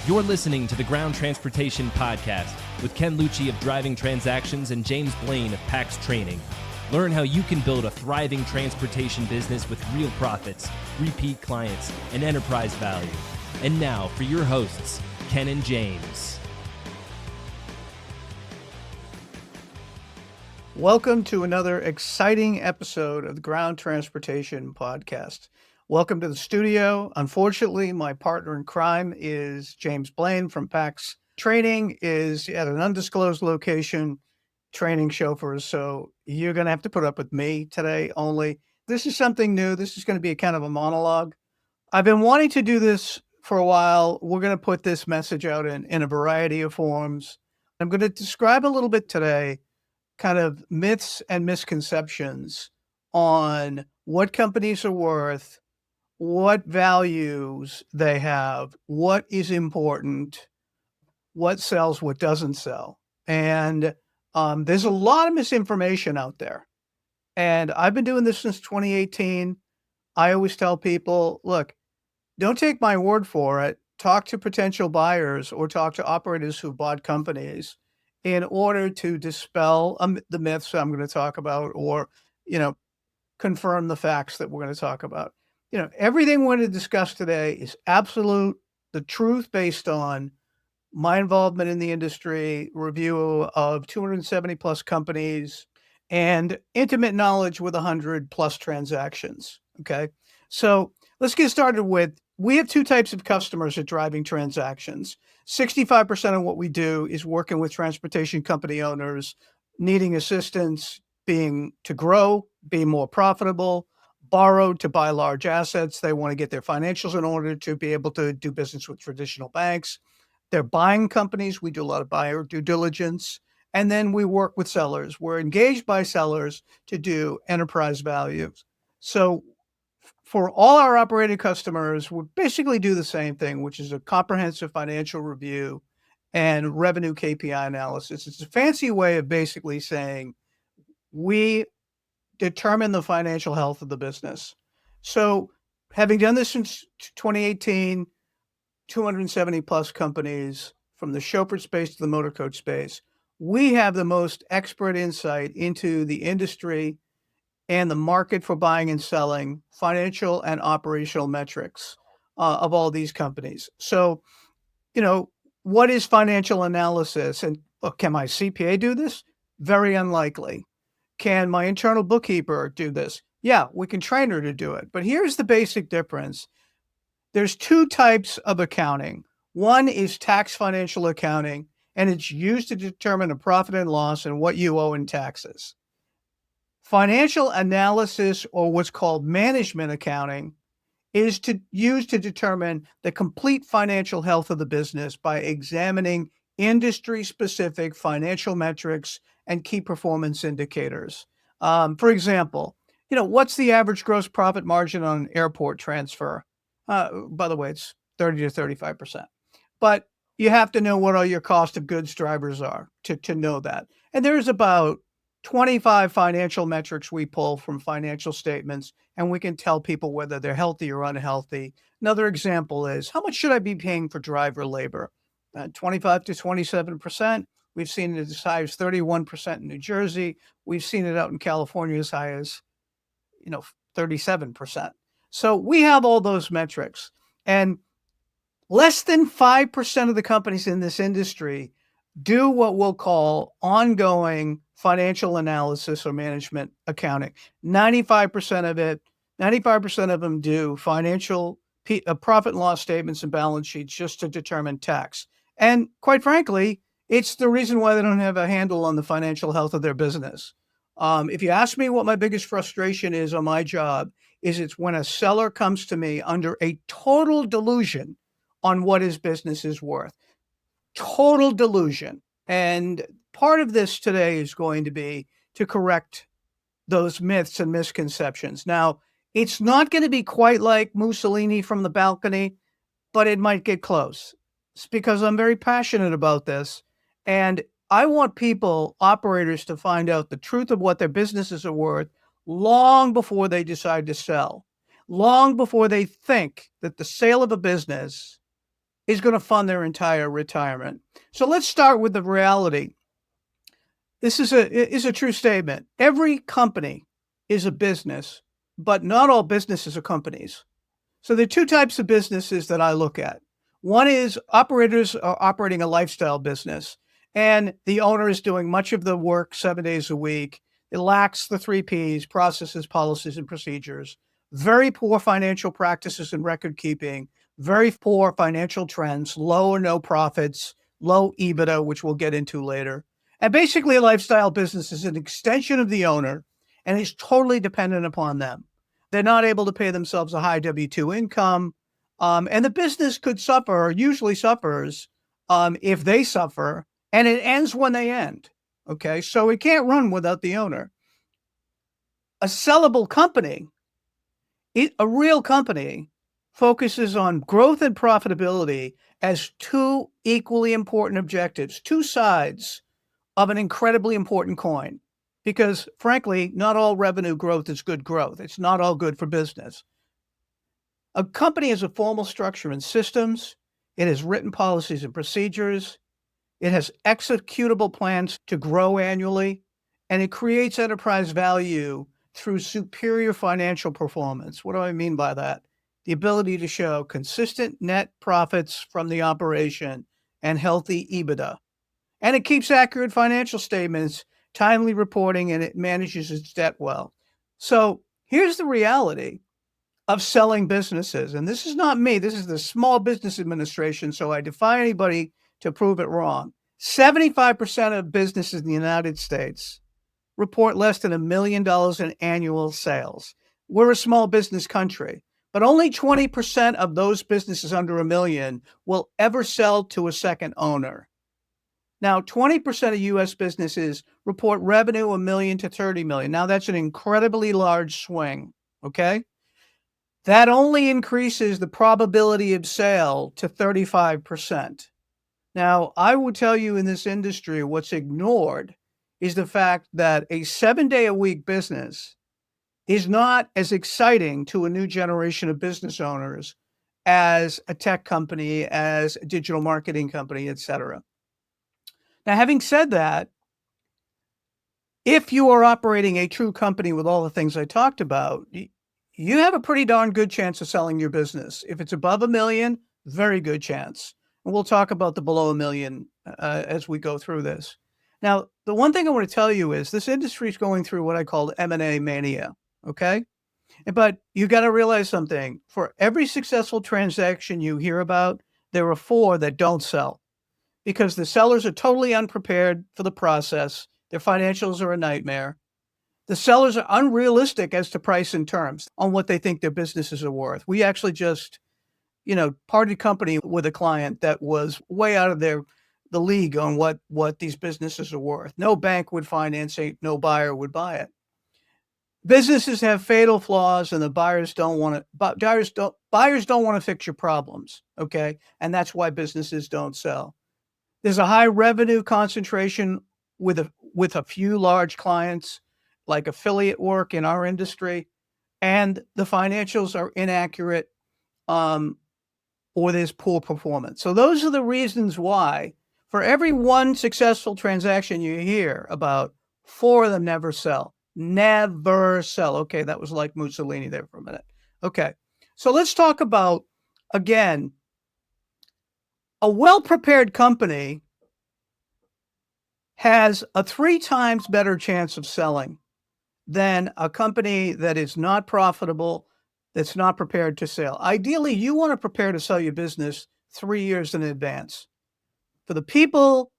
You're listening to the Ground Transportation Podcast with Ken Lucci of Driving Transactions and James Blaine of PAX Training. Learn how you can build a thriving transportation business with real profits, repeat clients, and enterprise value. And now for your hosts, Ken and James. Welcome to another exciting episode of the Ground Transportation Podcast. Welcome to the studio. Unfortunately, my partner in crime is James Blaine from PAX Training, is at an undisclosed location training chauffeurs, so you're going to have to put up with me today only. This is something new. This is going to be a kind of a monologue. I've been wanting to do this for a while. We're going to put this message out in a variety of forms. I'm going to describe a little bit today kind of myths and misconceptions on what companies are worth, what values they have, what is important, what sells, what doesn't sell. And there's a lot of misinformation out there. And I've been doing this since 2018. I always tell people, look, don't take my word for it. Talk to potential buyers or talk to operators who bought companies in order to dispel the myths I'm going to talk about or, confirm the facts that we're going to talk about. Everything we're going to discuss today is absolute, the truth based on my involvement in the industry, review of 270 plus companies, and intimate knowledge with 100 plus transactions. Okay. So let's get started with, we have two types of customers at Driving Transactions. 65% of what we do is working with transportation company owners needing assistance, being to grow, being more profitable, borrowed to buy large assets. They want to get their financials in order to be able to do business with traditional banks. They're buying companies. We do a lot of buyer due diligence. And then we work with sellers. We're engaged by sellers to do enterprise values. So for all our operating customers, we basically do the same thing, which is a comprehensive financial review and revenue KPI analysis. It's a fancy way of basically saying we determine the financial health of the business. So having done this since 2018, 270 plus companies from the chauffeur space to the motor coach space, we have the most expert insight into the industry and the market for buying and selling financial and operational metrics of all these companies. So, what is financial analysis? And can my CPA do this? Very unlikely. Can my internal bookkeeper do this? Yeah, we can train her to do it. But here's the basic difference. There's two types of accounting. One is tax financial accounting, and it's used to determine a profit and loss and what you owe in taxes. Financial analysis, or what's called management accounting, is used to determine the complete financial health of the business by examining industry-specific financial metrics and key performance indicators. For example, what's the average gross profit margin on an airport transfer? By the way, it's 30 to 35%. But you have to know what all your cost of goods drivers are to know that. And there's about 25 financial metrics we pull from financial statements, and we can tell people whether they're healthy or unhealthy. Another example is, how much should I be paying for driver labor? 25 to 27%. We've seen it as high as 31% in New Jersey. We've seen it out in California as high as, 37%. So we have all those metrics. And less than 5% of the companies in this industry do what we'll call ongoing financial analysis or management accounting. 95% of them do financial profit and loss statements and balance sheets just to determine tax. And quite frankly, it's the reason why they don't have a handle on the financial health of their business. If you ask me what my biggest frustration is on my job, it's when a seller comes to me under a total delusion on what his business is worth. Total delusion. And part of this today is going to be to correct those myths and misconceptions. Now, it's not going to be quite like Mussolini from the balcony, but it might get close. It's because I'm very passionate about this. And I want people, operators, to find out the truth of what their businesses are worth long before they decide to sell, long before they think that the sale of a business is going to fund their entire retirement. So let's start with the reality. This is a true statement. Every company is a business, but not all businesses are companies. So there are two types of businesses that I look at. One is operators are operating a lifestyle business, and the owner is doing much of the work 7 days a week. It lacks the 3 Ps, processes, policies, and procedures. Very poor financial practices and record keeping, very poor financial trends, low or no profits, low EBITDA, which we'll get into later. And basically, a lifestyle business is an extension of the owner and is totally dependent upon them. They're not able to pay themselves a high W-2 income. And the business could suffer, or usually suffers, if they suffer, and it ends when they end. Okay, so it can't run without the owner. A sellable company, a real company, focuses on growth and profitability as two equally important objectives, two sides of an incredibly important coin. Because frankly, not all revenue growth is good growth. It's not all good for business. A company has a formal structure and systems. It has written policies and procedures. It has executable plans to grow annually, and it creates enterprise value through superior financial performance. What do I mean by that? The ability to show consistent net profits from the operation and healthy EBITDA. And it keeps accurate financial statements, timely reporting, and it manages its debt well. So here's the reality of selling businesses. And this is not me. This is the Small Business Administration. So I defy anybody to prove it wrong. 75% of businesses in the United States report less than $1 million in annual sales. We're a small business country, but only 20% of those businesses under $1 million will ever sell to a second owner. Now, 20% of U.S. businesses report revenue $1 million to $30 million. Now, that's an incredibly large swing, okay? That only increases the probability of sale to 35%. Now, I will tell you in this industry, what's ignored is the fact that a 7-day-a-week business is not as exciting to a new generation of business owners as a tech company, as a digital marketing company, et cetera. Now, having said that, if you are operating a true company with all the things I talked about, you have a pretty darn good chance of selling your business. If it's above $1 million, very good chance. And we'll talk about the below $1 million as we go through this. Now, the one thing I want to tell you is this industry is going through what I call M&A Mania, okay? But you got to realize something. For every successful transaction you hear about, there are 4 that don't sell because the sellers are totally unprepared for the process. Their financials are a nightmare. The sellers are unrealistic as to price and terms on what they think their businesses are worth. We actually just, parted company with a client that was way out of the league on what these businesses are worth. No bank would finance it. No buyer would buy it. Businesses have fatal flaws, and the buyers don't want to fix your problems. Okay, and that's why businesses don't sell. There's a high revenue concentration with a few large clients, like affiliate work in our industry, and the financials are inaccurate, or there's poor performance. So those are the reasons why, for every one successful transaction you hear about, 4 of them never sell. Never sell. Okay, that was like Mussolini there for a minute. Okay, so let's talk about, again, a well-prepared company has a 3 times better chance of selling than a company that is not profitable, that's not prepared to sell. Ideally, you want to prepare to sell your business 3 years in advance. For the people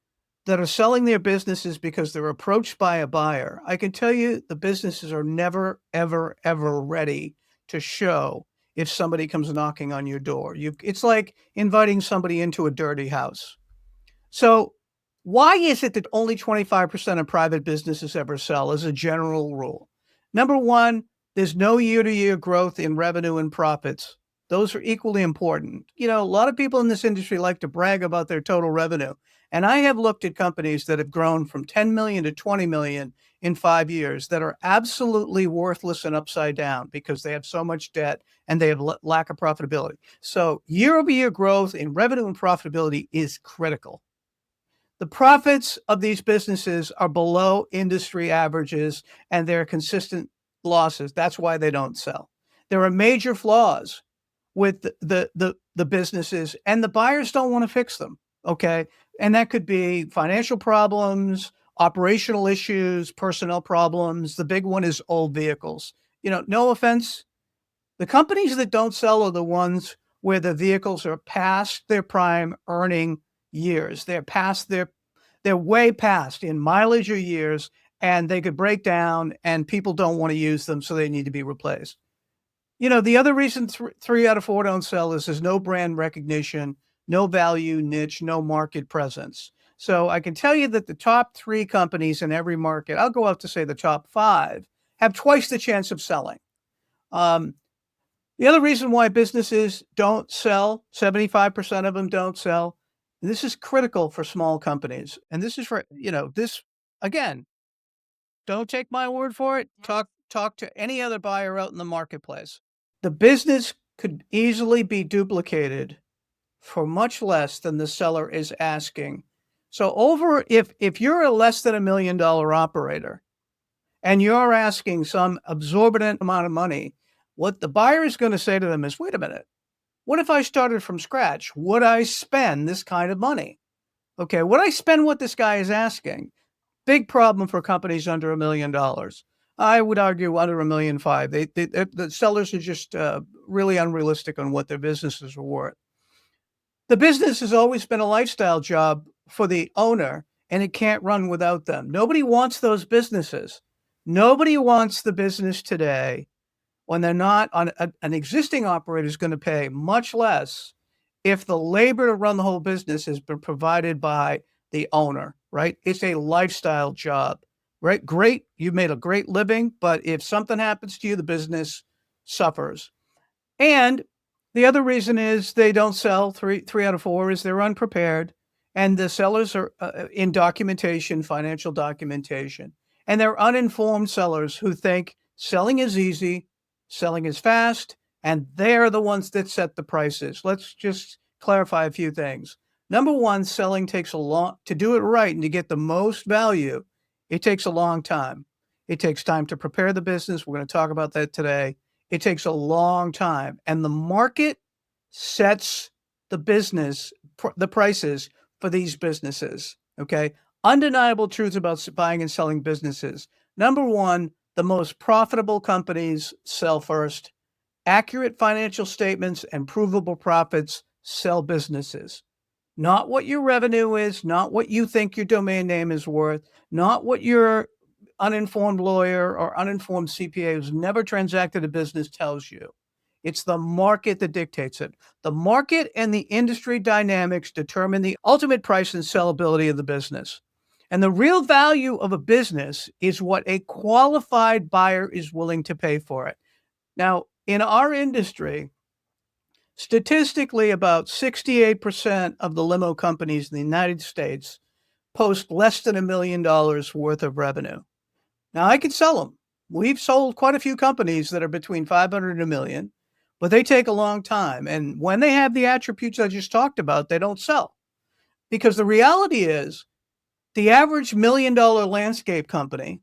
that are selling their businesses because they're approached by a buyer, I can tell you the businesses are never, ever, ever ready to show if somebody comes knocking on your door. It's like inviting somebody into a dirty house. So why is it that only 25% of private businesses ever sell as a general rule? Number one, there's no year-to-year growth in revenue and profits. Those are equally important. A lot of people in this industry like to brag about their total revenue. And I have looked at companies that have grown from 10 million to 20 million in 5 years that are absolutely worthless and upside down because they have so much debt and they have lack of profitability. So year-over-year growth in revenue and profitability is critical. The profits of these businesses are below industry averages and they're consistent losses. That's why they don't sell. There are major flaws with the businesses, and the buyers don't want to fix them. Okay. And that could be financial problems, operational issues, personnel problems. The big one is old vehicles. No offense. The companies that don't sell are the ones where the vehicles are past their prime earning years. They're way past in mileage or years, and they could break down and people don't want to use them, so they need to be replaced. The other reason three out of four don't sell is there's no brand recognition, no value niche, no market presence. So I can tell you that the top three companies in every market, I'll go out to say the top five, have twice the chance of selling. Um, the other reason why businesses don't sell, 75% of them don't sell, and this is critical for small companies. And this is for, this again, don't take my word for it. Talk to any other buyer out in the marketplace. The business could easily be duplicated for much less than the seller is asking. So if you're a less than $1 million operator and you're asking some exorbitant amount of money, what the buyer is going to say to them is, wait a minute, what if I started from scratch? Would I spend this kind of money? Okay, would I spend what this guy is asking? Big problem for companies under $1 million. I would argue under $1.5 million. The sellers are just really unrealistic on what their businesses are worth. The business has always been a lifestyle job for the owner, and it can't run without them. Nobody wants those businesses. Nobody wants the business today when they're not on an existing operator is going to pay much less if the labor to run the whole business has been provided by the owner, right? It's a lifestyle job, right? Great. You've made a great living, but if something happens to you, the business suffers. And the other reason is they don't sell. Three out of four is they're unprepared, and the sellers are in documentation, financial documentation, and they're uninformed sellers who think selling is easy, selling is fast, and they're the ones that set the prices. Let's just clarify a few things. Number one, selling takes to do it right and to get the most value. It takes a long time. It takes time to prepare the business. We're going to talk about that today. It takes a long time, and the market sets the prices for these businesses. Okay. Undeniable truths about buying and selling businesses. Number one, the most profitable companies sell first. Accurate financial statements and provable profits sell businesses. Not what your revenue is, not what you think your domain name is worth, not what your uninformed lawyer or uninformed CPA who's never transacted a business tells you. It's the market that dictates it. The market and the industry dynamics determine the ultimate price and sellability of the business. And the real value of a business is what a qualified buyer is willing to pay for it. Now, in our industry, statistically, about 68% of the limo companies in the United States post less than $1 million worth of revenue. Now, I could sell them. We've sold quite a few companies that are between 500 and $1 million, but they take a long time. And when they have the attributes I just talked about, they don't sell. Because the reality is the average $1 million landscape company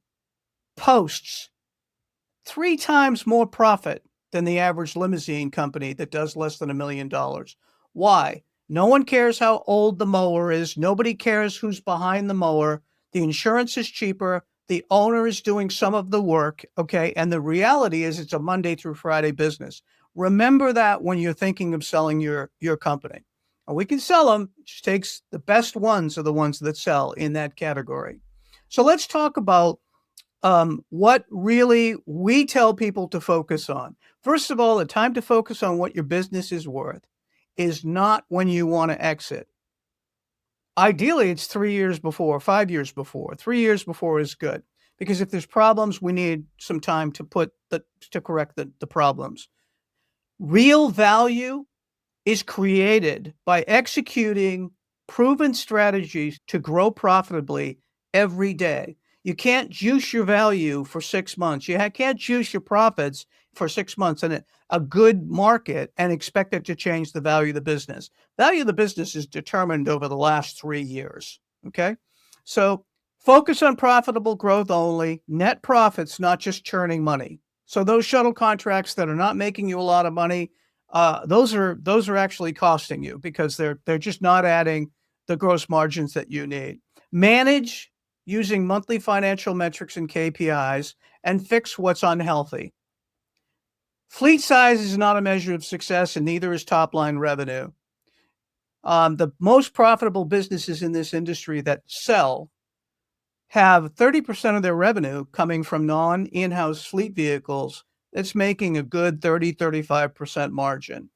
posts 3 times more profit than the average limousine company that does less than $1 million. Why? No one cares how old the mower is. Nobody cares who's behind the mower. The insurance is cheaper. The owner is doing some of the work. Okay. And the reality is it's a Monday through Friday business. Remember that when you're thinking of selling your company. And we can sell them. It just takes the best ones are the ones that sell in that category. So let's talk about what really we tell people to focus on. First of all, the time to focus on what your business is worth is not when you want to exit. Ideally, it's 3 years before, 5 years before. 3 years before is good because if there's problems, we need some time to correct the problems. Real value is created by executing proven strategies to grow profitably every day. You can't juice your value for 6 months. You can't juice your profits for 6 months in a good market and expect it to change the value of the business. Value of the business is determined over the last 3 years, okay? So focus on profitable growth only, net profits, not just churning money. So those shuttle contracts that are not making you a lot of money, those are actually costing you because they're just not adding the gross margins that you need. Manage using monthly financial metrics and KPIs and fix what's unhealthy. Fleet size is not a measure of success, and neither is top line revenue. The most profitable businesses in this industry that sell have 30% of their revenue coming from non-in-house fleet vehicles. That's making a good 30-35% margin.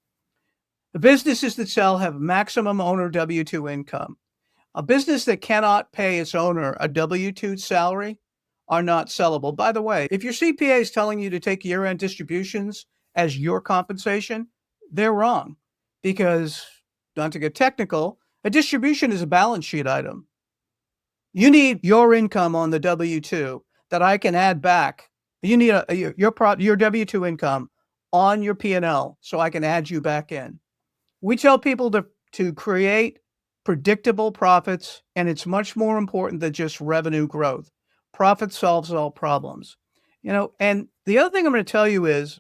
The businesses that sell have maximum owner W-2 income. A business that cannot pay its owner a W-2 salary are not sellable. By the way, if your CPA is telling you to take year-end distributions as your compensation, they're wrong. Because, not to get technical, a distribution is a balance sheet item. You need your income on the W-2 that I can add back. You need your W-2 income on your P&L so I can add you back in. We tell people to create predictable profits, and it's much more important than just revenue growth. Profit solves all problems. And the other thing I'm going to tell you is,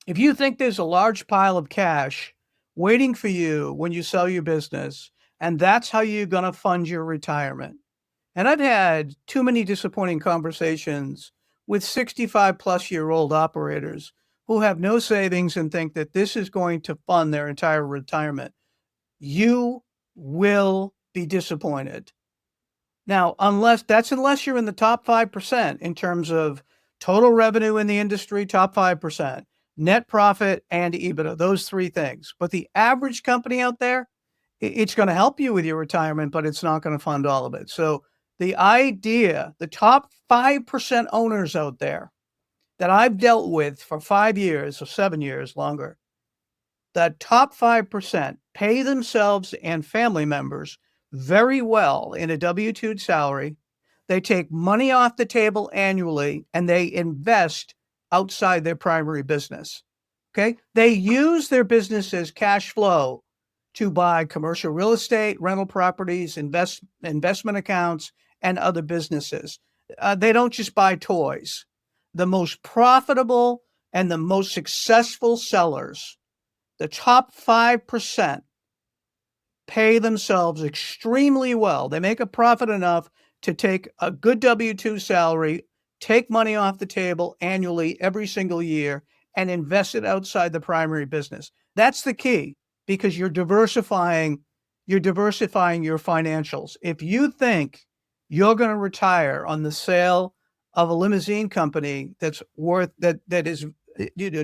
if you think there's a large pile of cash waiting for you when you sell your business, and that's how you're going to fund your retirement. And I've had too many disappointing conversations with 65-plus-year-old operators who have no savings and think that this is going to fund their entire retirement. You will be disappointed. Now, unless you're in the top 5% in terms of total revenue in the industry, top 5%, net profit and EBITDA, those three things. But the average company out there, it's going to help you with your retirement, but it's not going to fund all of it. So the top 5% owners out there that I've dealt with for 5 years or 7 years longer, the top 5% pay themselves and family members very well in a W-2 salary. They take money off the table annually and they invest outside their primary business. Okay. They use their business as cash flow to buy commercial real estate, rental properties, investment accounts, and other businesses. They don't just buy toys. The most profitable and the most successful sellers, the top 5%, pay themselves extremely well. They make a profit enough to take a good W-2 salary, take money off the table annually every single year, and invest it outside the primary business. That's the key, because you're diversifying your financials. If you think you're going to retire on the sale of a limousine company that is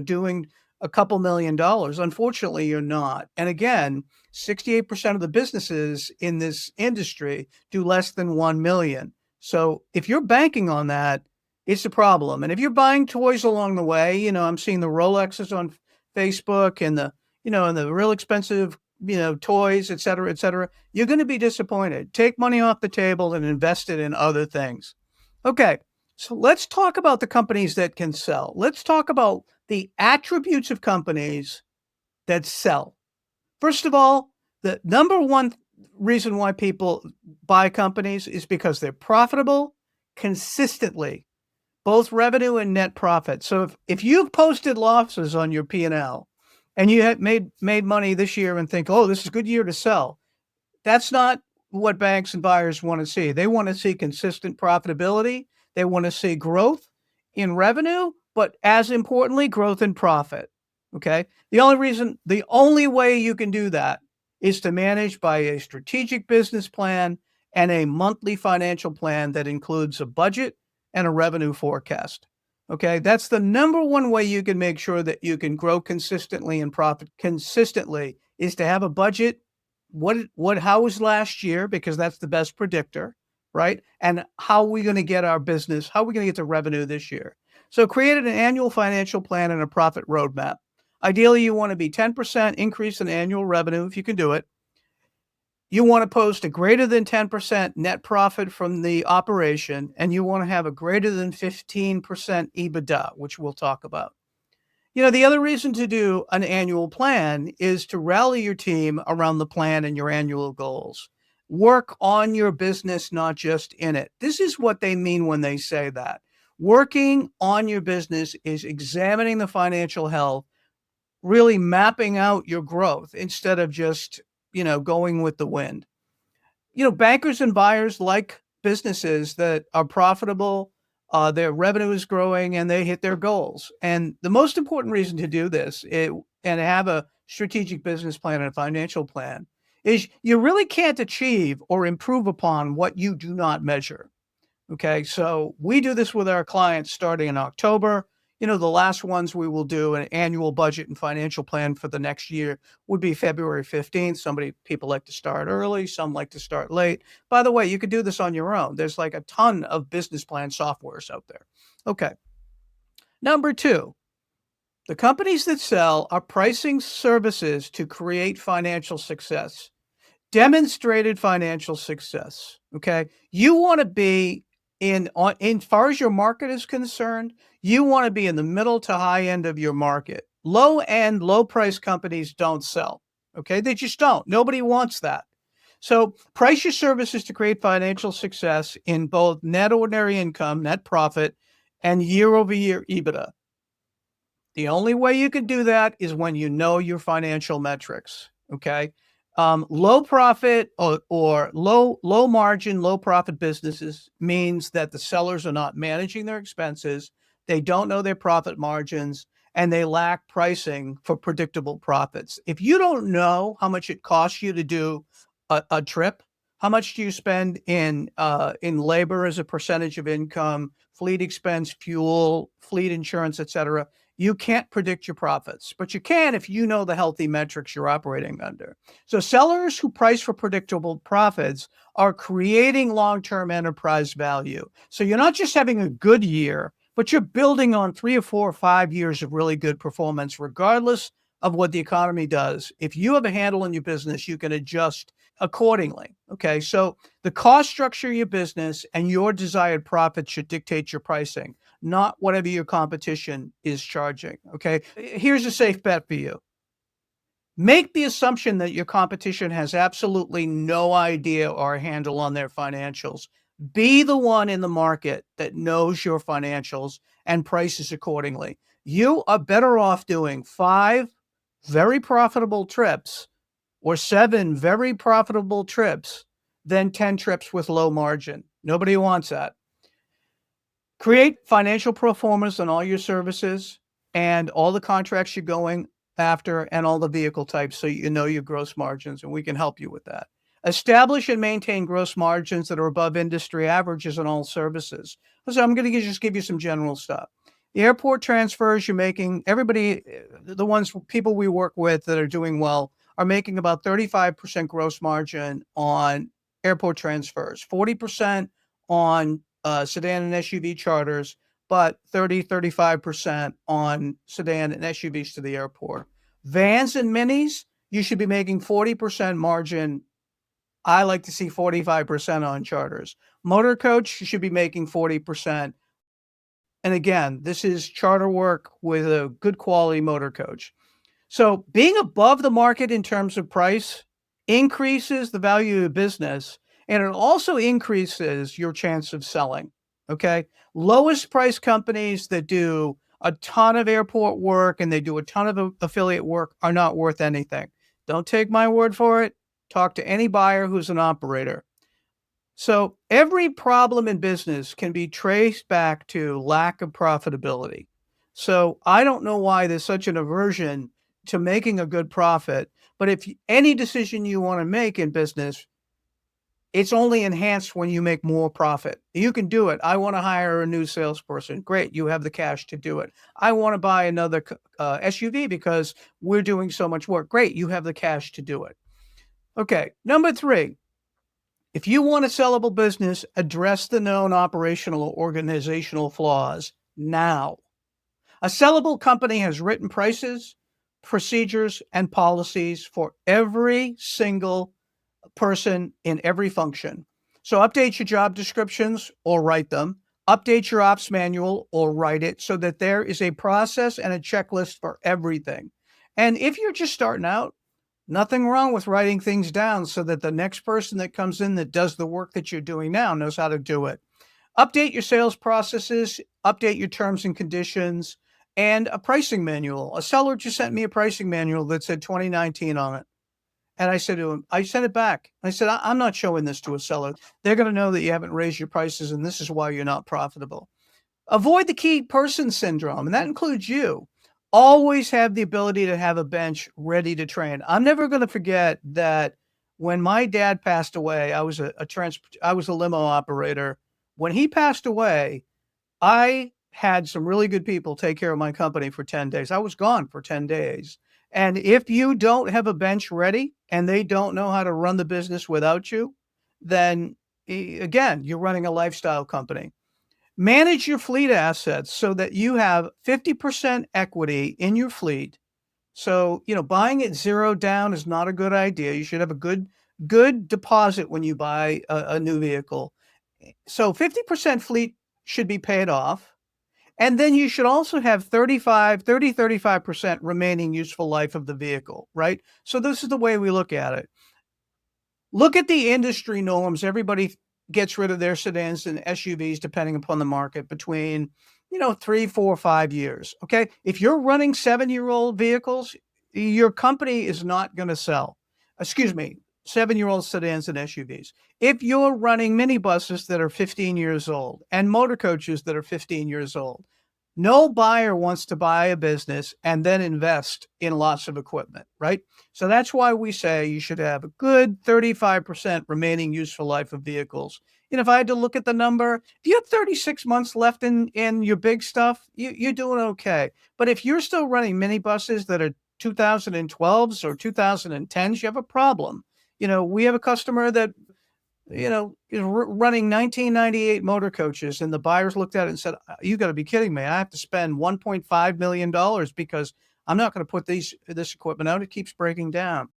doing a couple $1 million, unfortunately, you're not. And again, 68% of the businesses in this industry do less than 1 million. So if you're banking on that, it's a problem. And if you're buying toys along the way, I'm seeing the Rolexes on Facebook and the real expensive, toys, et cetera, you're going to be disappointed. Take money off the table and invest it in other things. Okay. So let's talk about the companies that can sell. Let's talk about the attributes of companies that sell. First of all, the number one reason why people buy companies is because they're profitable consistently, both revenue and net profit. So if you've posted losses on your P&L and you had made money this year and think, oh, this is a good year to sell, that's not what banks and buyers want to see. They want to see consistent profitability. They want to see growth in revenue, but as importantly, growth in profit. Okay. The only way you can do that is to manage by a strategic business plan and a monthly financial plan that includes a budget and a revenue forecast. Okay. That's the number one way you can make sure that you can grow consistently and profit consistently, is to have a budget. How was last year? Because that's the best predictor, right? And how are we going to get our business? How are we going to get the revenue this year? So created an annual financial plan and a profit roadmap. Ideally, you want to be 10% increase in annual revenue if you can do it. You want to post a greater than 10% net profit from the operation, and you want to have a greater than 15% EBITDA, which we'll talk about. The other reason to do an annual plan is to rally your team around the plan and your annual goals. Work on your business, not just in it. This is what they mean when they say that. Working on your business is examining the financial health, really mapping out your growth instead of just, going with the wind. Bankers and buyers like businesses that are profitable, their revenue is growing, and they hit their goals. And the most important reason to do this and have a strategic business plan and a financial plan is you really can't achieve or improve upon what you do not measure. Okay, so we do this with our clients starting in October. The last ones we will do an annual budget and financial plan for the next year would be February 15th. People like to start early, some like to start late. By the way, you could do this on your own. There's like a ton of business plan softwares out there. Okay. Number two, the companies that sell are pricing services to create financial success. Demonstrated financial success. Okay. You want to be in far as your market is concerned, you want to be in the middle to high end of your market. Low end, low price companies don't sell. Okay. They just don't. Nobody wants that. So price your services to create financial success in both net ordinary income, net profit, and year-over-year EBITDA. The only way you can do that is when you know your financial metrics. Okay. Low profit or low margin, low profit businesses means that the sellers are not managing their expenses. They don't know their profit margins, and they lack pricing for predictable profits. If you don't know how much it costs you to do a trip, how much do you spend in labor as a percentage of income, fleet expense, fuel, fleet insurance, et cetera, you can't predict your profits, but you can if you know the healthy metrics you're operating under. So sellers who price for predictable profits are creating long-term enterprise value. So you're not just having a good year, but you're building on 3 or 4 or 5 years of really good performance, regardless of what the economy does. If you have a handle on your business, you can adjust accordingly. Okay. So the cost structure of your business and your desired profit should dictate your pricing, not whatever your competition is charging. Okay. Here's a safe bet for you. Make the assumption that your competition has absolutely no idea or handle on their financials. Be the one in the market that knows your financials and prices accordingly. You are better off doing 5 very profitable trips or 7 very profitable trips than 10 trips with low margin. Nobody wants that. Create financial performance on all your services and all the contracts you're going after and all the vehicle types so you know your gross margins, and we can help you with that. Establish and maintain gross margins that are above industry averages on all services. So I'm going to just give you some general stuff. The airport transfers you're making, people we work with that are doing well are making about 35% gross margin on airport transfers, 40% on sedan and SUV charters, but 35% on sedan and SUVs to the airport. Vans and minis, you should be making 40% margin. I like to see 45% on charters. Motor coach, you should be making 40%. And again, this is charter work with a good quality motor coach. So being above the market in terms of price increases the value of the business, and it also increases your chance of selling. Okay. Lowest price companies that do a ton of airport work and they do a ton of affiliate work are not worth anything. Don't take my word for it. Talk to any buyer who's an operator. So every problem in business can be traced back to lack of profitability. So I don't know why there's such an aversion to making a good profit, but if any decision you want to make in business, it's only enhanced when you make more profit. You can do it. I want to hire a new salesperson. Great. You have the cash to do it. I want to buy another SUV because we're doing so much work. Great. You have the cash to do it. Okay. Number 3, if you want a sellable business, address the known operational or organizational flaws now. A sellable company has written prices, procedures, and policies for every single person in every function. So update your job descriptions or write them. Update your ops manual or write it so that there is a process and a checklist for everything. And if you're just starting out, nothing wrong with writing things down so that the next person that comes in that does the work that you're doing now knows how to do it. Update your sales processes, update your terms and conditions, and a pricing manual. A seller just sent me a pricing manual that said 2019 on it. And I said to him, I sent it back. I said, I'm not showing this to a seller. They're going to know that you haven't raised your prices, and this is why you're not profitable. Avoid the key person syndrome, and that includes you. Always have the ability to have a bench ready to train. I'm never going to forget that when my dad passed away, I was a limo operator. When he passed away, I had some really good people take care of my company for 10 days. I was gone for 10 days. And if you don't have a bench ready and they don't know how to run the business without you, then again, you're running a lifestyle company. Manage your fleet assets so that you have 50% equity in your fleet. So, buying it zero down is not a good idea. You should have a good deposit when you buy a new vehicle. So 50% fleet should be paid off. And then you should also have 35% remaining useful life of the vehicle, right? So this is the way we look at it. Look at the industry norms. Everybody gets rid of their sedans and SUVs, depending upon the market, between, 3, 4, 5 years. Okay. If you're running 7-year-old vehicles, your company is not going to sell. Excuse me, 7-year-old sedans and SUVs. If you're running minibuses that are 15 years old and motor coaches that are 15 years old, no buyer wants to buy a business and then invest in lots of equipment, right? So that's why we say you should have a good 35% remaining useful life of vehicles. If I had to look at the number, if you have 36 months left in your big stuff, you're doing okay. But if you're still running minibuses that are 2012s or 2010s, you have a problem. We have a customer that is running 1998 motor coaches, and the buyers looked at it and said, "You got to be kidding me! I have to spend $1.5 million because I'm not going to put this equipment out. It keeps breaking down."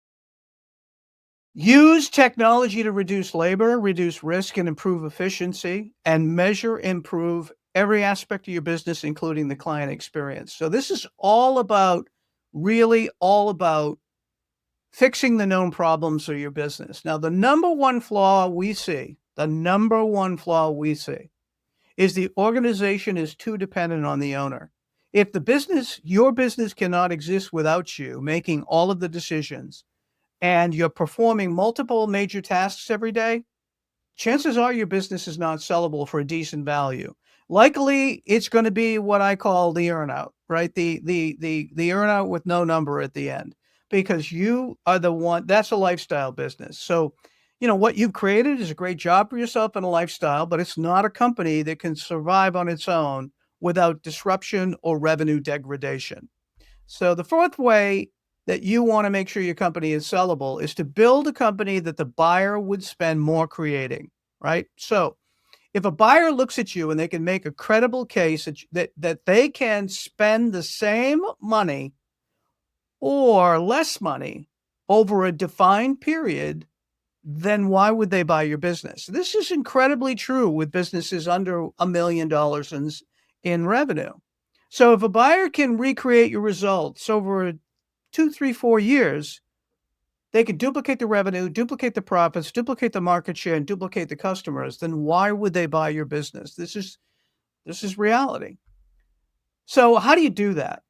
Use technology to reduce labor, reduce risk, and improve efficiency, and improve every aspect of your business, including the client experience. So this is really all about fixing the known problems of your business. Now, the number one flaw we see is the organization is too dependent on the owner. If your business cannot exist without you making all of the decisions and you're performing multiple major tasks every day, chances are your business is not sellable for a decent value. Likely, it's going to be what I call the earnout, right? The earnout with no number at the end, because you are the one. That's a lifestyle business. So, what you've created is a great job for yourself and a lifestyle, but it's not a company that can survive on its own without disruption or revenue degradation. So the fourth way that you want to make sure your company is sellable is to build a company that the buyer would spend more creating, right? So if a buyer looks at you and they can make a credible case that they can spend the same money or less money over a defined period, then why would they buy your business? This is incredibly true with businesses under $1 million in revenue. So if a buyer can recreate your results over 2, 3, 4 years, they could duplicate the revenue, duplicate the profits, duplicate the market share, and duplicate the customers, then why would they buy your business? This is reality. So how do you do that?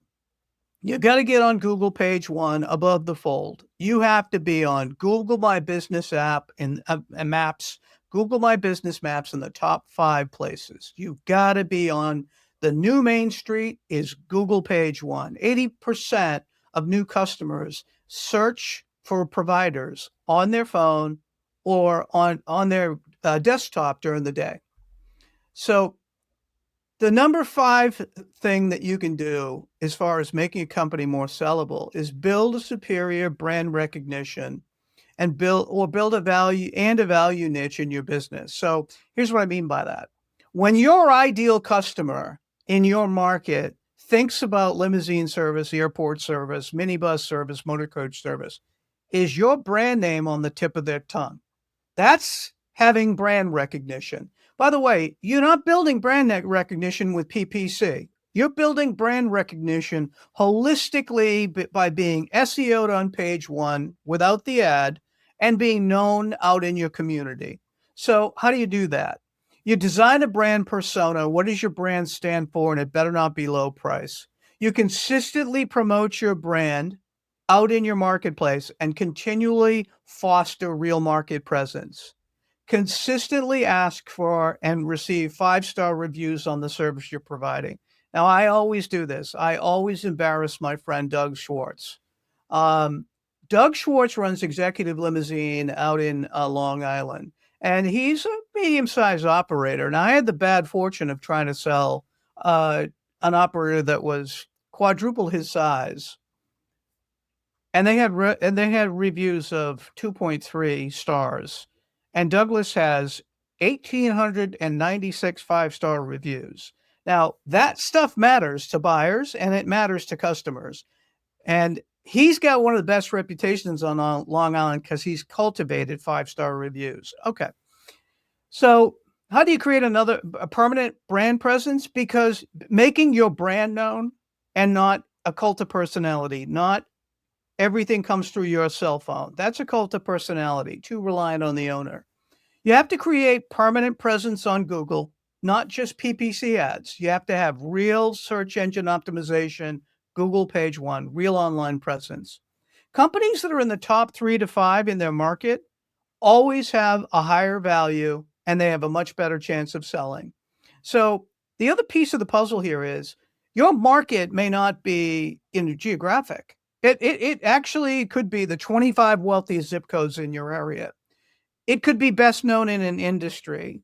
You got to get on Google page 1 above the fold. You have to be on Google My Business app and Maps, Google My Business Maps in the top 5 places. You've got to be on the new Main Street is Google page 1. 80% of new customers search for providers on their phone or on their desktop during the day. So the number 5 thing that you can do as far as making a company more sellable is build a superior brand recognition and build a value niche in your business. So here's what I mean by that. When your ideal customer in your market thinks about limousine service, airport service, minibus service, motor coach service, is your brand name on the tip of their tongue. That's having brand recognition. By the way, you're not building brand recognition with PPC. You're building brand recognition holistically by being SEO'd on page one without the ad and being known out in your community. So how do you do that? You design a brand persona. What does your brand stand for? And it better not be low price. You consistently promote your brand out in your marketplace and continually foster real market presence. Consistently ask for and receive 5-star reviews on the service you're providing. Now, I always do this. I always embarrass my friend Doug Schwartz. Um, Doug Schwartz runs Executive Limousine out in Long Island, and he's a medium-sized operator. And I had the bad fortune of trying to sell an operator that was quadruple his size, and they had reviews of 2.3 stars, and Douglas has 1,896 5-star reviews. Now, that stuff matters to buyers, and it matters to customers. And he's got one of the best reputations on Long Island because he's cultivated 5-star reviews. Okay. So how do you create a permanent brand presence? Because making your brand known and not a cult of personality, not everything comes through your cell phone. That's a cult of personality, too reliant on the owner. You have to create permanent presence on Google, not just PPC ads. You have to have real search engine optimization, Google page one, real online presence. Companies that are in the top 3 to 5 in their market always have a higher value and they have a much better chance of selling. So the other piece of the puzzle here is your market may not be geographic. It actually could be the 25 wealthiest zip codes in your area. It could be best known in an industry.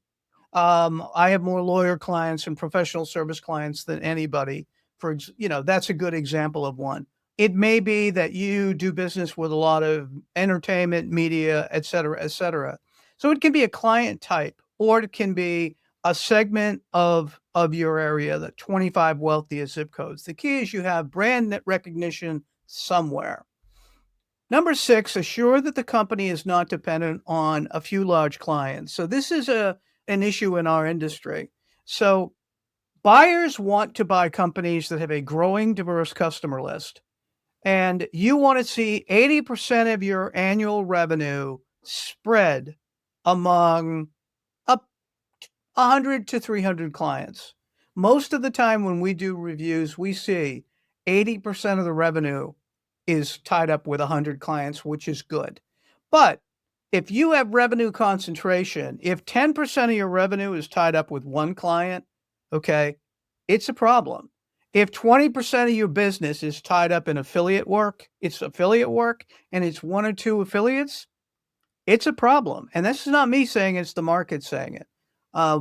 I have more lawyer clients and professional service clients than anybody. That's a good example of one. It may be that you do business with a lot of entertainment, media, et cetera, et cetera. So it can be a client type, or it can be a segment of your area, the 25 wealthiest zip codes. The key is you have brand recognition somewhere. Number 6, assure that the company is not dependent on a few large clients. So this is an issue in our industry. So buyers want to buy companies that have a growing, diverse customer list. And you want to see 80% of your annual revenue spread among up 100 to 300 clients. Most of the time when we do reviews, we see 80% of the revenue is tied up with 100 clients, which is good. But if you have revenue concentration, if 10% of your revenue is tied up with one client, okay, it's a problem. If 20% of your business is tied up in affiliate work, and it's 1 or 2 affiliates, it's a problem. And this is not me saying it, it's the market saying it.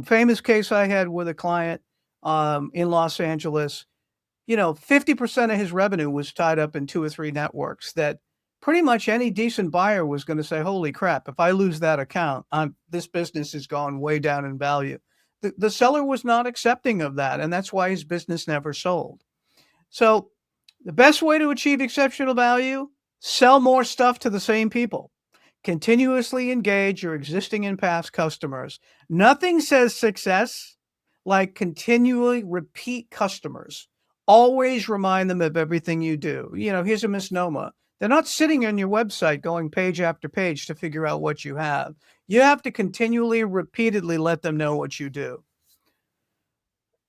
Famous case I had with a client in Los Angeles, 50% of his revenue was tied up in 2 or 3 networks that pretty much any decent buyer was going to say, holy crap, if I lose that account, this business has gone way down in value. The seller was not accepting of that, and that's why his business never sold. So the best way to achieve exceptional value, sell more stuff to the same people. Continuously engage your existing and past customers. Nothing says success like continually repeat customers. Always remind them of everything you do. Here's a misnomer. They're not sitting on your website going page after page to figure out what you have. You have to continually, repeatedly let them know what you do.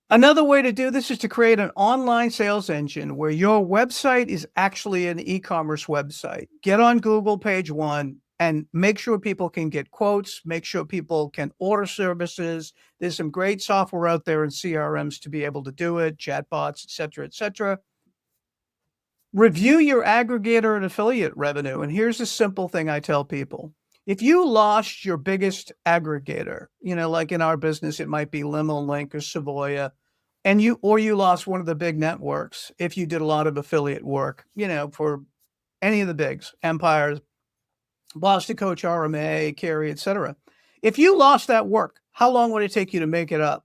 Another way to do this is to create an online sales engine where your website is actually an e-commerce website. Get on Google page one and make sure people can get quotes, make sure people can order services. There's some great software out there in CRMs to be able to do it, chatbots, et cetera, et cetera. Review your aggregator and affiliate revenue. And here's a simple thing I tell people. If you lost your biggest aggregator, like in our business, it might be Limo Link or Savoya, and you lost one of the big networks, if you did a lot of affiliate work, for any of the bigs, Empire, Boston Coach, RMA, Carey, et cetera. If you lost that work, how long would it take you to make it up?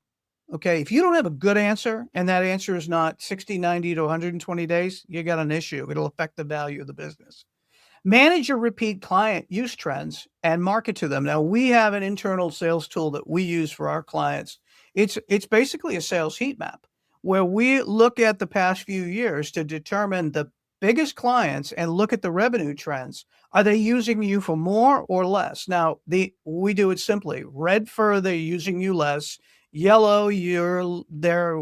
Okay, if you don't have a good answer, and that answer is not 60, 90 to 120 days, you got an issue. It'll affect the value of the business. Manage your repeat client use trends and market to them. Now, we have an internal sales tool that we use for our clients. It's basically a sales heat map where we look at the past few years to determine the biggest clients and look at the revenue trends. Are they using you for more or less? Now, we do it simply. Red for they're using you less, yellow they're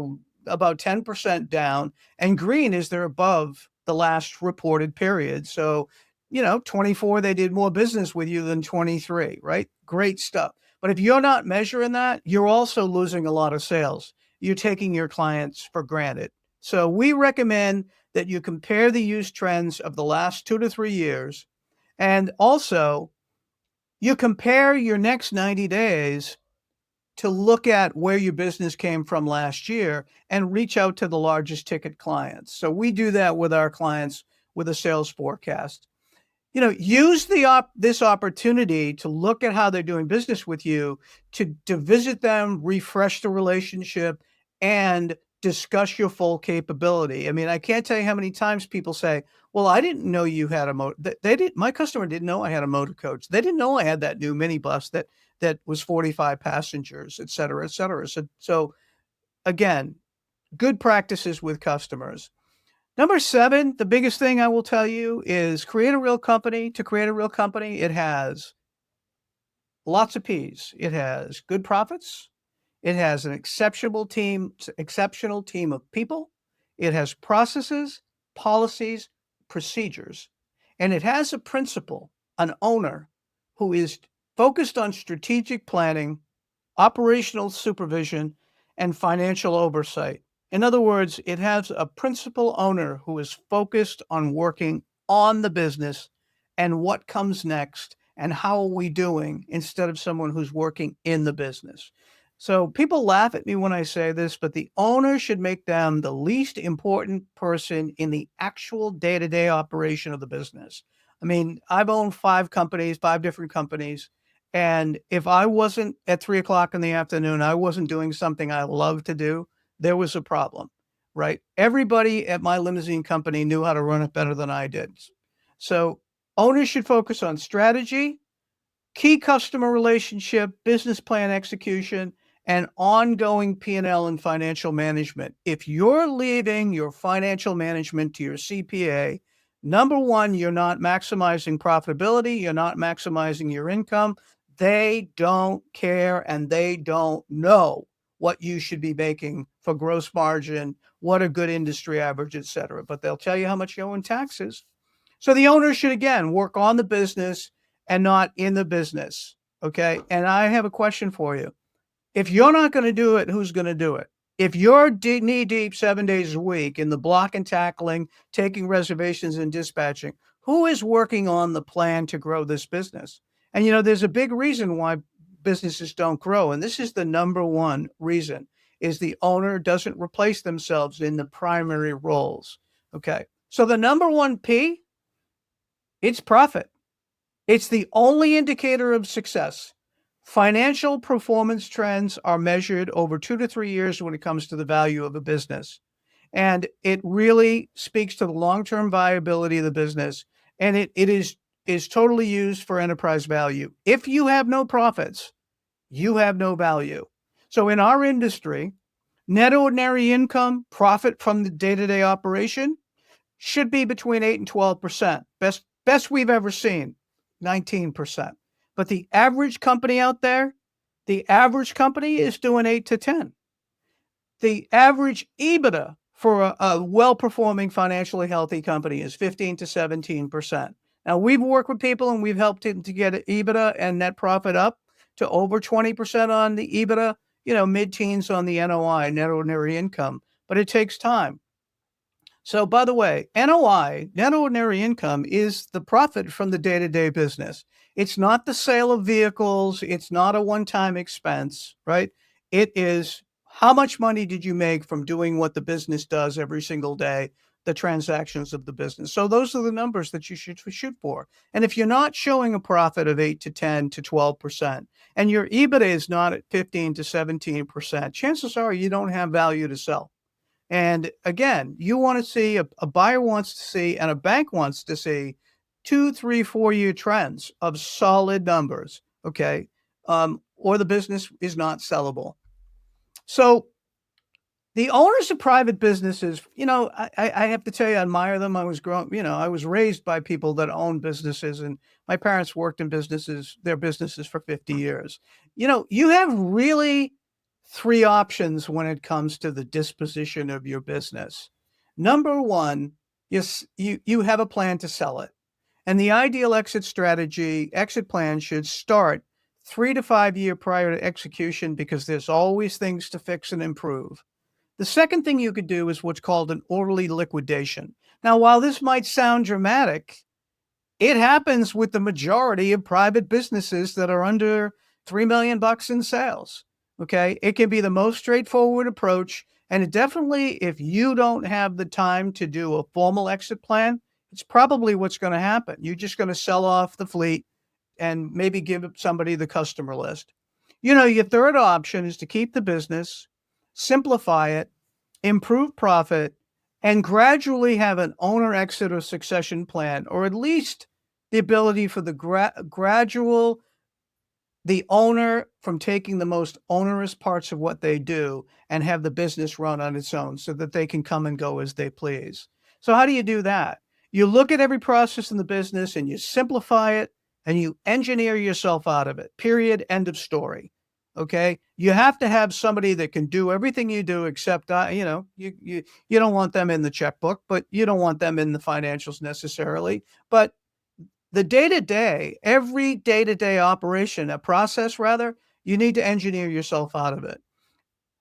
about 10% down, and green is they're above the last reported period. So 24, they did more business with you than 23, right? Great stuff. But if you're not measuring that, you're also losing a lot of sales. You're taking your clients for granted. So we recommend that you compare the use trends of the last 2 to 3 years. And also, you compare your next 90 days to look at where your business came from last year and reach out to the largest ticket clients. So we do that with our clients with a sales forecast. Use this opportunity to look at how they're doing business with you, to visit them, refresh the relationship, and discuss your full capability. I mean, I can't tell you how many times people say, "Well, I didn't know you had a motor." They did. My customer didn't know I had a motor coach. They didn't know I had that new minibus that was 45 passengers, et cetera, et cetera. So again, good practices with customers. Number 7, the biggest thing I will tell you is create a real company. To create a real company, it has lots of P's. It has good profits. It has an exceptional team of people. It has processes, policies, procedures, and it has a principal, an owner who is focused on strategic planning, operational supervision, and financial oversight. In other words, it has a principal owner who is focused on working on the business and what comes next and how are we doing instead of someone who's working in the business. So people laugh at me when I say this, but the owner should make them the least important person in the actual day-to-day operation of the business. I mean, I've owned 5 different companies. And if I wasn't at 3 o'clock in the afternoon, I wasn't doing something I love to do, there was a problem, right? Everybody at my limousine company knew how to run it better than I did. So owners should focus on strategy, key customer relationship, business plan execution, and ongoing P&L and financial management. If you're leaving your financial management to your CPA, number one, you're not maximizing profitability, you're not maximizing your income. They don't care and they don't know what you should be making for gross margin, what a good industry average, et cetera. But they'll tell you how much you owe in taxes. So the owner should, again, work on the business and not in the business. Okay. And I have a question for you. If you're not going to do it, who's going to do it? If you're knee deep 7 days a week in the block and tackling, taking reservations and dispatching, who is working on the plan to grow this business? And there's a big reason why businesses don't grow. And this is the number one reason is the owner doesn't replace themselves in the primary roles. Okay. So the number one P, it's profit. It's the only indicator of success. Financial performance trends are measured over 2 to 3 years when it comes to the value of a business. And it really speaks to the long-term viability of the business. And it is totally used for enterprise value. If you have no profits, you have no value. So in our industry, net ordinary income, profit from the day-to-day operation, should be between 8 and 12%. Best we've ever seen, 19%. But the average company out there, the average company is doing 8 to 10. The average EBITDA for a well-performing, financially healthy company is 15 to 17%. Now, we've worked with people and we've helped them to get EBITDA and net profit up to over 20% on the EBITDA, mid-teens on the NOI, net ordinary income. But it takes time. So, by the way, NOI, net ordinary income, is the profit from the day-to-day business. It's not the sale of vehicles. It's not a one-time expense, right? It is how much money did you make from doing what the business does every single day, the transactions of the business. So those are the numbers that you should shoot for. And if you're not showing a profit of 8 to 10 to 12%, and your EBITDA is not at 15 to 17%, chances are you don't have value to sell. And again, you want to see, a buyer wants to see, and a bank wants to see 2, 3, 4-year trends of solid numbers, okay? Or the business is not sellable. So the owners of private businesses, I have to tell you, I admire them. I was raised by people that own businesses, and my parents worked in their businesses for 50 years. You have really three options when it comes to the disposition of your business. Number one, yes, you have a plan to sell it. And the ideal exit plan should start 3 to 5 years prior to execution because there's always things to fix and improve. The second thing you could do is what's called an orderly liquidation. Now, while this might sound dramatic, it happens with the majority of private businesses that are under $3 million in sales. Okay. It can be the most straightforward approach. And it definitely, if you don't have the time to do a formal exit plan, it's probably what's going to happen. You're just going to sell off the fleet and maybe give somebody the customer list. Your third option is to keep the business, simplify it, improve profit, and gradually have an owner exit or succession plan, or at least the ability for the owner from taking the most onerous parts of what they do and have the business run on its own so that they can come and go as they please. So how do you do that? You look at every process in the business and you simplify it and you engineer yourself out of it. Period. End of story. Okay. You have to have somebody that can do everything you do, except, you don't want them in the checkbook, but you don't want them in the financials necessarily. But every day-to-day operation, a process rather, you need to engineer yourself out of it.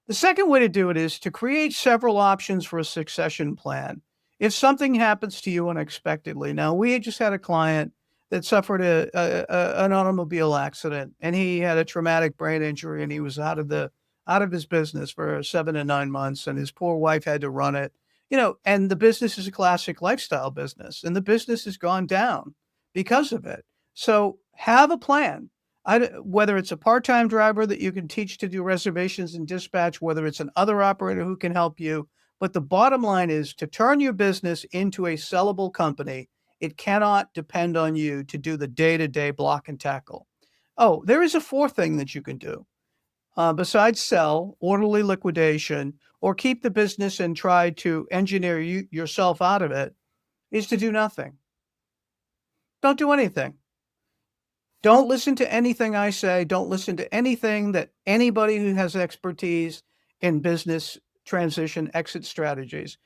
The second way to do it is to create several options for a succession plan. If something happens to you unexpectedly, now we just had a client that suffered an automobile accident, and he had a traumatic brain injury, and he was out of his business for 7 to 9 months, and his poor wife had to run it. And the business is a classic lifestyle business, and the business has gone down because of it. So have a plan. Whether it's a part-time driver that you can teach to do reservations and dispatch, whether it's an other operator who can help you. But the bottom line is to turn your business into a sellable company. It cannot depend on you to do the day-to-day block and tackle. Oh, there is a fourth thing that you can do. Besides sell, orderly liquidation, or keep the business and try to engineer yourself out of it, is to do nothing. Don't do anything. Don't listen to anything I say. Don't listen to anything that anybody who has expertise in business transition exit strategies.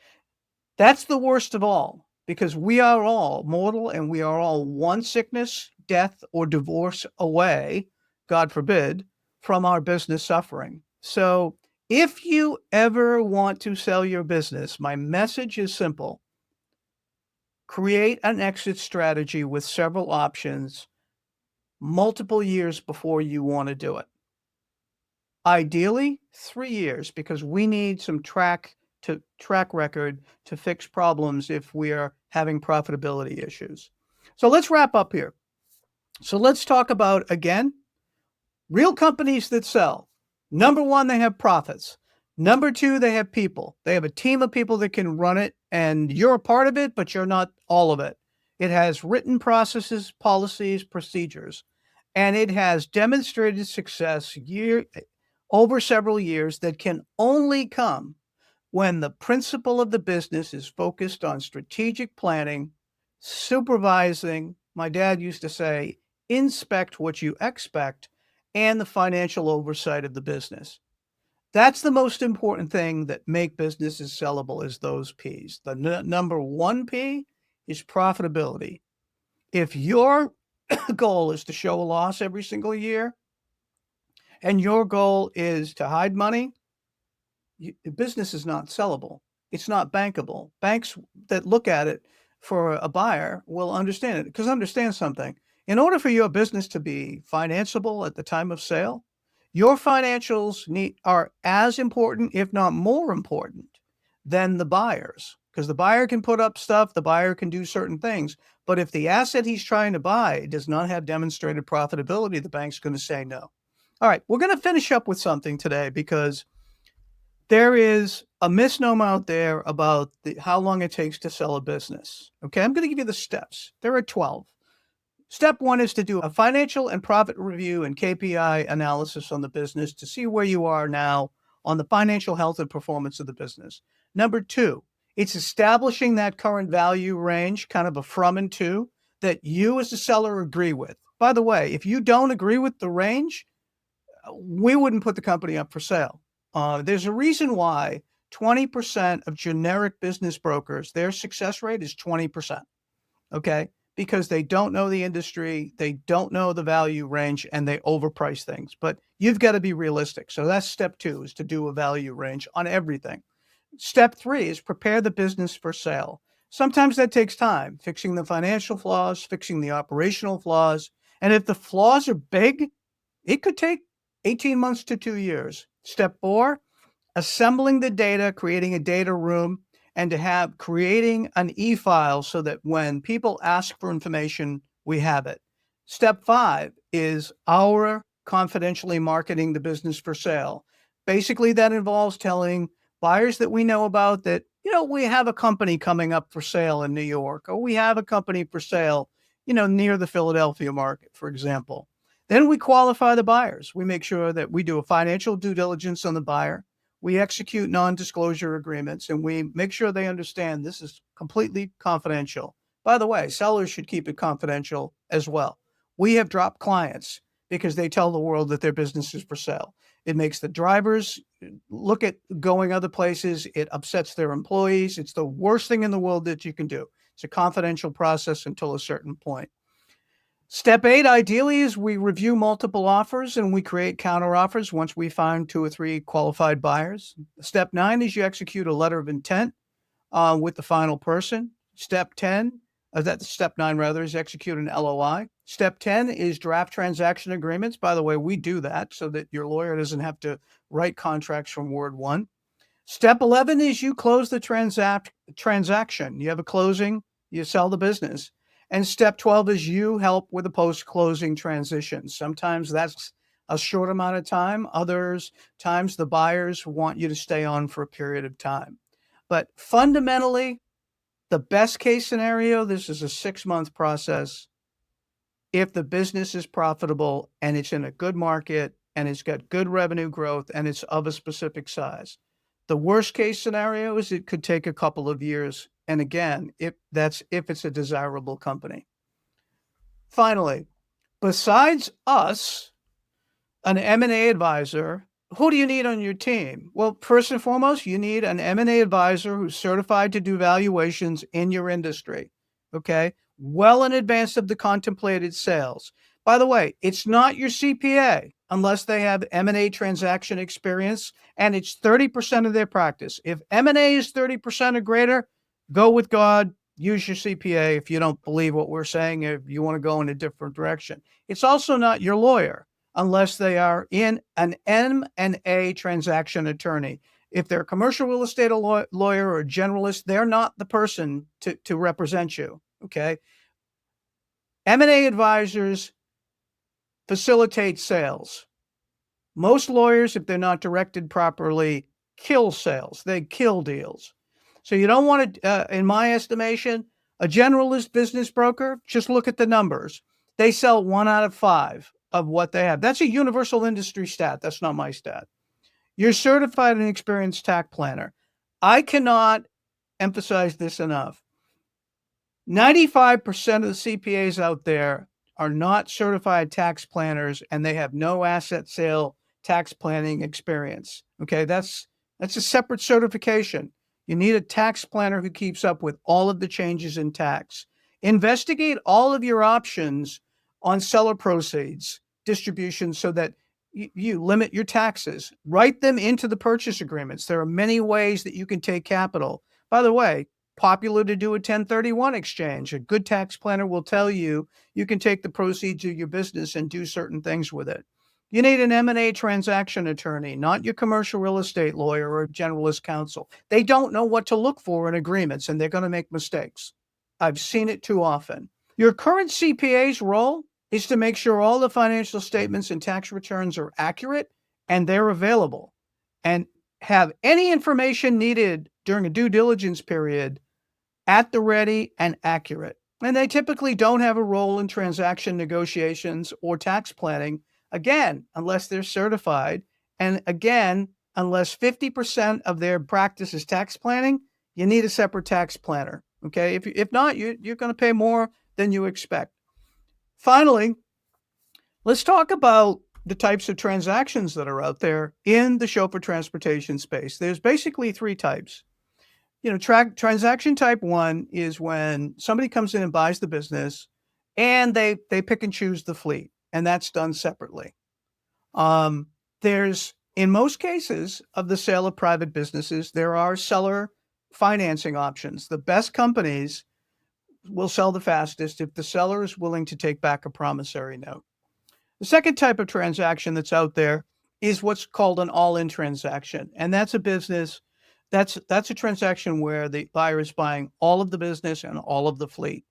That's the worst of all, because we are all mortal and we are all one sickness, death, or divorce away, God forbid, from our business suffering. So if you ever want to sell your business, my message is simple. Create an exit strategy with several options multiple years before you want to do it. Ideally, 3 years, because we need some track record to fix problems if we are having profitability issues. So let's wrap up here. So let's talk about, again, real companies that sell. Number one, they have profits. Number two, they have people. They have a team of people that can run it, and you're a part of it, but you're not all of it. It has written processes, policies, procedures, and it has demonstrated success over several years that can only come when the principle of the business is focused on strategic planning, supervising, my dad used to say, inspect what you expect, and the financial oversight of the business. That's the most important thing that make businesses sellable is those P's. The number one P is profitability. If your goal is to show a loss every single year and your goal is to hide money, the business is not sellable. It's not bankable. Banks that look at it for a buyer will understand it, because understand something. In order for your business to be financeable at the time of sale, your financials are as important, if not more important, than the buyer's, because the buyer can put up stuff, the buyer can do certain things. But if the asset he's trying to buy does not have demonstrated profitability, the bank's going to say no. All right, we're going to finish up with something today, because there is a misnomer out there about how long it takes to sell a business. Okay, I'm going to give you the steps. There are 12. Step 1 is to do a financial and profit review and KPI analysis on the business to see where you are now on the financial health and performance of the business. Number 2, it's establishing that current value range, kind of a from and to, that you as a seller agree with. By the way, if you don't agree with the range, we wouldn't put the company up for sale. There's a reason why 20% of generic business brokers, their success rate is 20%. Okay, because they don't know the industry, they don't know the value range, and they overprice things. But you've got to be realistic. So that's step 2, is to do a value range on everything. Step 3 is prepare the business for sale. Sometimes that takes time, fixing the financial flaws, fixing the operational flaws. And if the flaws are big, it could take 18 months to 2 years. Step 4, assembling the data, creating a data room, and to creating an e-file so that when people ask for information, we have it. Step 5 is our confidentially marketing the business for sale. Basically, that involves telling buyers that we know about that, we have a company coming up for sale in New York, or we have a company for sale, near the Philadelphia market, for example. Then we qualify the buyers. We make sure that we do a financial due diligence on the buyer. We execute non-disclosure agreements, and we make sure they understand this is completely confidential. By the way, sellers should keep it confidential as well. We have dropped clients because they tell the world that their business is for sale. It makes the drivers look at going other places. It upsets their employees. It's the worst thing in the world that you can do. It's a confidential process until a certain point. Step 8, ideally, is we review multiple offers and we create counter offers once we find 2 or 3 qualified buyers. Step 9 is you execute a letter of intent with the final person. Step 9 is execute an LOI. Step 10 is draft transaction agreements. By the way, we do that so that your lawyer doesn't have to write contracts from word one. Step 11 is you close the transaction. You have a closing, you sell the business. And step 12 is you help with the post-closing transition. Sometimes that's a short amount of time. Others times the buyers want you to stay on for a period of time. But fundamentally, the best case scenario, this is a 6-month process. If the business is profitable and it's in a good market and it's got good revenue growth and it's of a specific size. The worst case scenario is it could take a couple of years. And again, if it's a desirable company. Finally, besides us, an M&A advisor, who do you need on your team? Well, first and foremost, you need an M&A advisor who's certified to do valuations in your industry, okay? Well in advance of the contemplated sales. By the way, it's not your CPA unless they have M&A transaction experience, and it's 30% of their practice. If M&A is 30% or greater, go with God, use your CPA if you don't believe what we're saying, if you want to go in a different direction. It's also not your lawyer unless they are in an M&A transaction attorney. If they're a commercial real estate lawyer or a generalist, they're not the person to represent you, okay? M&A advisors facilitate sales. Most lawyers, if they're not directed properly, kill sales. They kill deals. So you don't want to, in my estimation, a generalist business broker, just look at the numbers. They sell 1 out of 5 of what they have. That's a universal industry stat. That's not my stat. You're certified and experienced tax planner. I cannot emphasize this enough. 95% of the CPAs out there are not certified tax planners, and they have no asset sale tax planning experience. Okay, that's a separate certification. You need a tax planner who keeps up with all of the changes in tax. Investigate all of your options on seller proceeds distribution so that you limit your taxes. Write them into the purchase agreements. There are many ways that you can take capital. By the way, popular to do a 1031 exchange. A good tax planner will tell you you can take the proceeds of your business and do certain things with it. You need an M&A transaction attorney, not your commercial real estate lawyer or generalist counsel. They don't know what to look for in agreements, and they're going to make mistakes. I've seen it too often. Your current CPA's role is to make sure all the financial statements and tax returns are accurate and they're available. And have any information needed during a due diligence period at the ready and accurate. And they typically don't have a role in transaction negotiations or tax planning, again, unless they're certified. And again, unless 50% of their practice is tax planning, you need a separate tax planner. Okay. If not, you're going to pay more than you expect. Finally, let's talk about the types of transactions that are out there in the chauffeur transportation space. There's basically three types. Transaction type one is when somebody comes in and buys the business and they pick and choose the fleet, and that's done separately. There's, in most cases of the sale of private businesses, there are seller financing options. The best companies will sell the fastest if the seller is willing to take back a promissory note. The second type of transaction that's out there is what's called an all-in transaction. And that's a transaction where the buyer is buying all of the business and all of the fleet.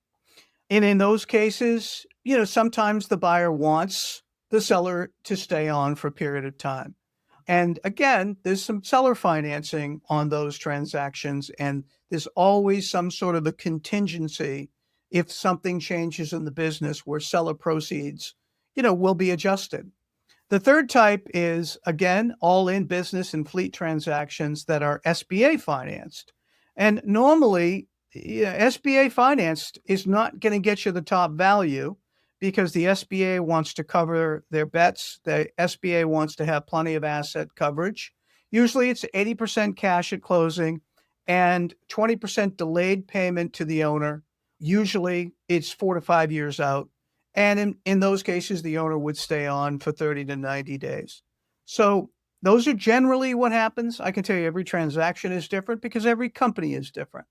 And in those cases, sometimes the buyer wants the seller to stay on for a period of time. And again, there's some seller financing on those transactions, and there's always some sort of a contingency if something changes in the business where seller proceeds, will be adjusted. The third type is, again, all-in business and fleet transactions that are SBA financed. And normally, SBA financed is not going to get you the top value because the SBA wants to cover their bets. The SBA wants to have plenty of asset coverage. Usually it's 80% cash at closing and 20% delayed payment to the owner. Usually it's 4 to 5 years out. And in those cases, the owner would stay on for 30 to 90 days. So those are generally what happens. I can tell you every transaction is different because every company is different.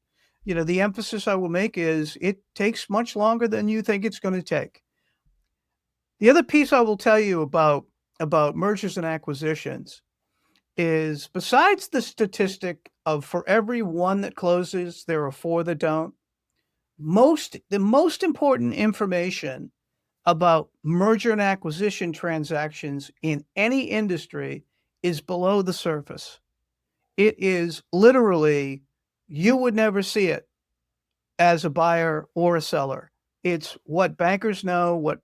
The emphasis I will make is it takes much longer than you think it's going to take. The other piece I will tell you about mergers and acquisitions is, besides the statistic of for every one that closes, there are 4 that don't, the most important information about merger and acquisition transactions in any industry is below the surface. It is literally, you would never see it as a buyer or a seller. It's what bankers know, what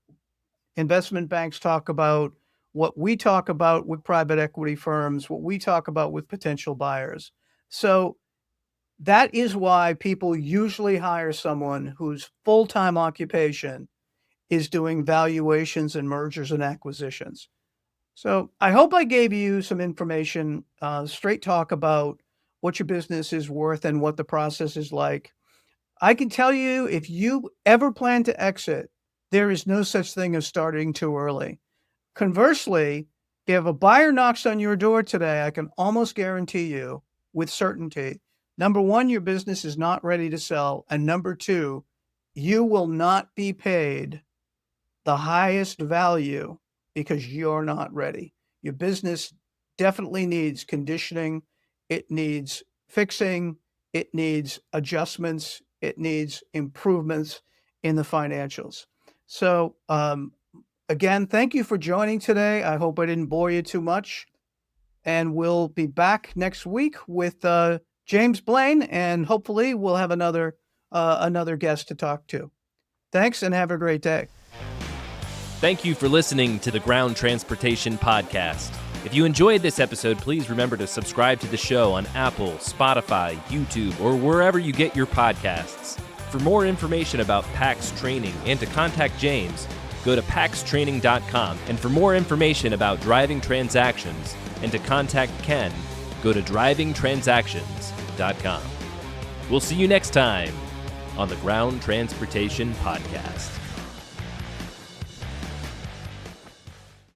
investment banks talk about, what we talk about with private equity firms, what we talk about with potential buyers. So that is why people usually hire someone whose full-time occupation is doing valuations and mergers and acquisitions. So I hope I gave you some information, straight talk about what your business is worth and what the process is like. I can tell you, if you ever plan to exit, there is no such thing as starting too early. Conversely, if a buyer knocks on your door today, I can almost guarantee you with certainty, number one, your business is not ready to sell. And number two, you will not be paid the highest value because you're not ready. Your business definitely needs conditioning. It needs fixing. It needs adjustments. It needs improvements in the financials. So, again, thank you for joining today. I hope I didn't bore you too much. And we'll be back next week with James Blaine, and hopefully we'll have another guest to talk to. Thanks, and have a great day. Thank you for listening to the Ground Transportation Podcast. If you enjoyed this episode, please remember to subscribe to the show on Apple, Spotify, YouTube, or wherever you get your podcasts. For more information about PAX Training and to contact James, go to paxtraining.com. And for more information about driving transactions and to contact Ken, go to drivingtransactions.com. We'll see you next time on the Ground Transportation Podcast.